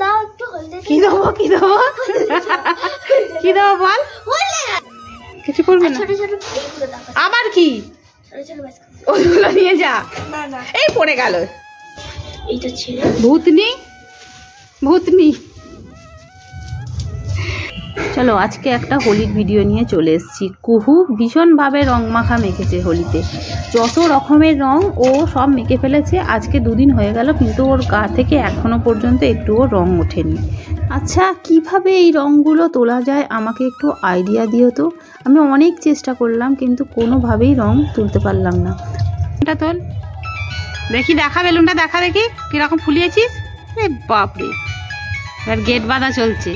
দাও একটু হলদে। কি দেবো কি দেবো কি দেবো বল? কিছু করবি না? ছোট ছোট এইগুলো দাও। আবার কি? ছোট ছোট বাস্ক। ওইগুলো নিয়ে যা। না না এই পড়ে গেল। এইটা ছেড়ে। ভূতনি ভূতনি। চলো আজকে একটা হোলির ভিডিও নিয়ে চলে এসেছি। কুহু ভীষণভাবে রং মাখা মেখেছে হোলিতে, যত রকমের রং ও সব মেখে ফেলেছে। আজকে দুদিন হয়ে গেল কিন্তু ওর গা থেকে এখনো পর্যন্ত একটুও রং ওঠেনি। আচ্ছা কিভাবে এই রঙগুলো তোলা যায় আমাকে একটু আইডিয়া দিও তো। আমি অনেক চেষ্টা করলাম কিন্তু কোনোভাবেই রং তুলতে পারলাম না। এটা তোল দেখি, দেখা বেলুনটা দেখা দেখি কিরকম ফুলিয়েছিস। এ বাপরে, এবার গেট বাঁধা চলছে।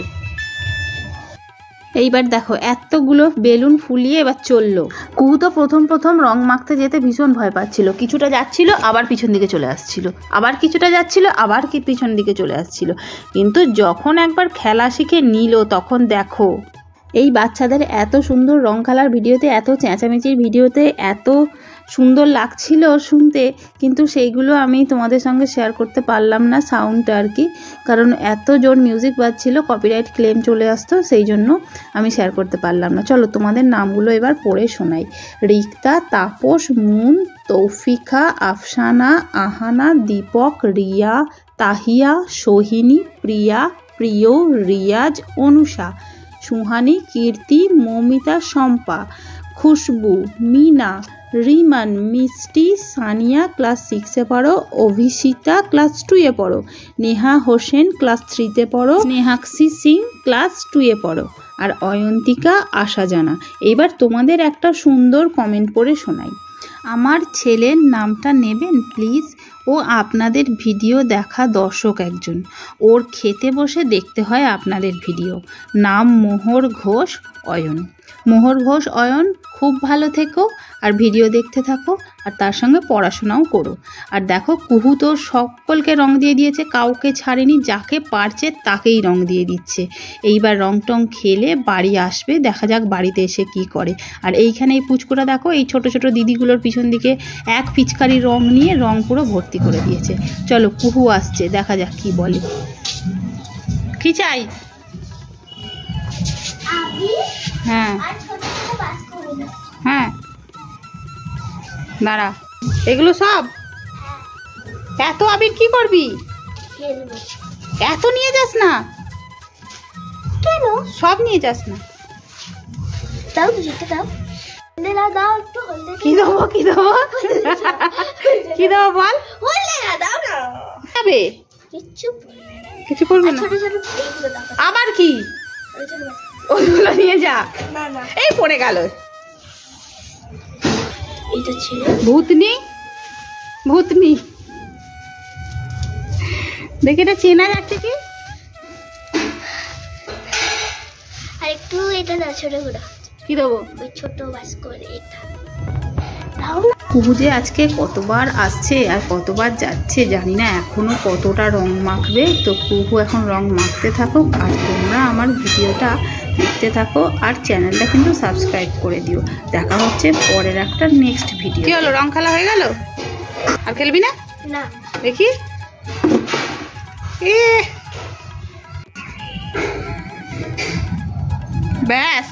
এইবার দেখো এতগুলো বেলুন ফুলিয়ে এবার চললো। কুহু তো প্রথম রং মাখতে যেতে ভীষণ ভয় পাচ্ছিল। কিছুটা যাচ্ছিল আবার পিছন দিকে চলে আসছিল, আবার কিছুটা যাচ্ছিল আবার কি পিছন দিকে চলে আসছিল। কিন্তু যখন একবার খেলা শিখে নিল তখন দেখো এই বাচ্চাদের এত সুন্দর রং খেলার ভিডিওতে, এত চেঁচামেচির ভিডিওতে এত সুন্দর লাগছিল শুনতে, কিন্তু সেইগুলো আমি তোমাদের সঙ্গে শেয়ার করতে পারলাম না সাউন্ডটা আর কি, কারণ এত জোর মিউজিক বাজছিল, কপিরাইট ক্লেম চলে আসতো, সেই জন্য আমি শেয়ার করতে পারলাম না। চলো তোমাদের নামগুলো এবার পড়ে শোনাই। রিক্তা, তাপস, মুন, তৌফিকা, আফসানা, আহানা, দীপক, রিয়া, তাহিয়া, সোহিনী, প্রিয়া, প্রিয়, রিয়াজ, অনুষা, সুহানি, কীর্তি, মৌমিতা, শম্পা, খুশবু, মিনা, রিমান, মিষ্টি, সানিয়া ক্লাস 6-এ পড়ো, অভিষিতা ক্লাস 2-এ পড়ো, নেহা হোসেন ক্লাস 3-তে পড়ো, স্নেহাক্ষী সিং ক্লাস 2-এ পড়ো, আর অয়ন্তিকা আশা জানা। এবার তোমাদের একটা সুন্দর কমেন্ট পড়ে শোনাই। আমার ছেলের নামটা নেবেন প্লিজ, ও আপনাদের ভিডিও দেখা দর্শক একজন, ওর খেতে বসে দেখতে হয় আপনাদের ভিডিও। নাম মোহর ঘোষ অয়ন। মোহর ঘোষ অয়ন, খুব ভালো থেকো আর ভিডিও দেখতে থাকো আর তার সঙ্গে পড়াশোনাও করো। আর দেখো কুহু তো সকলকে রং দিয়ে দিয়েছে, কাউকে ছাড়েনি, যাকে পারছে তাকেই রং দিয়ে দিচ্ছে। এইবার রং টং খেলে বাড়ি আসবে, দেখা যাক বাড়িতে এসে কি করে। আর এইখানে এই পুচকুটা দেখো, এই ছোট ছোট দিদিগুলোর পিছন দিকে এক পিচকারি রং নিয়ে রং পুরো ভর্তি করে দিয়েছে। চলো কুহু আসছে, দেখা যাক কি বলে। কি চাই? হ্যাঁ হ্যাঁ দাঁড়া, এগুলো সব এত আবির কি করবি? এত নিয়ে যাস না কেন? সব নিয়ে যাস না। দাও দুটো দাও। হলদে দাও একটু হলদে। কি দেবো কি দেবো কি দেবো বল? হলদে দাও না। যাবে কিছু করবে না? ছোট ছোট এইগুলো দাও। আবার কি? ছোট ছোট বাস্ক। ওইগুলো নিয়ে যা। না না এই পড়ে গেল। এইটা ছেড়ে। ভূতনি ভূতনি। দেখে এটা চেনা যাচ্ছে কি? আর একটু এটা দাও ছোট করে। কি দেবো? ওই ছোট বাস্ক করে এটা কুহু যে আজকে কতবার আসছে আর কতবার যাচ্ছে জানি না, এখনো কতটা রং মাখবে। তো কুহু এখন রং মাখতে থাকুক আর তোমরা আমার ভিডিওটা দেখতে থাকো আর চ্যানেলটা কিন্তু সাবস্ক্রাইব করে দিও। দেখা হচ্ছে পরের একটা নেক্সট ভিডিও। কি হলো, রং খেলা হয়ে গেল? আর খেলবি না? না দেখি ব্যাস।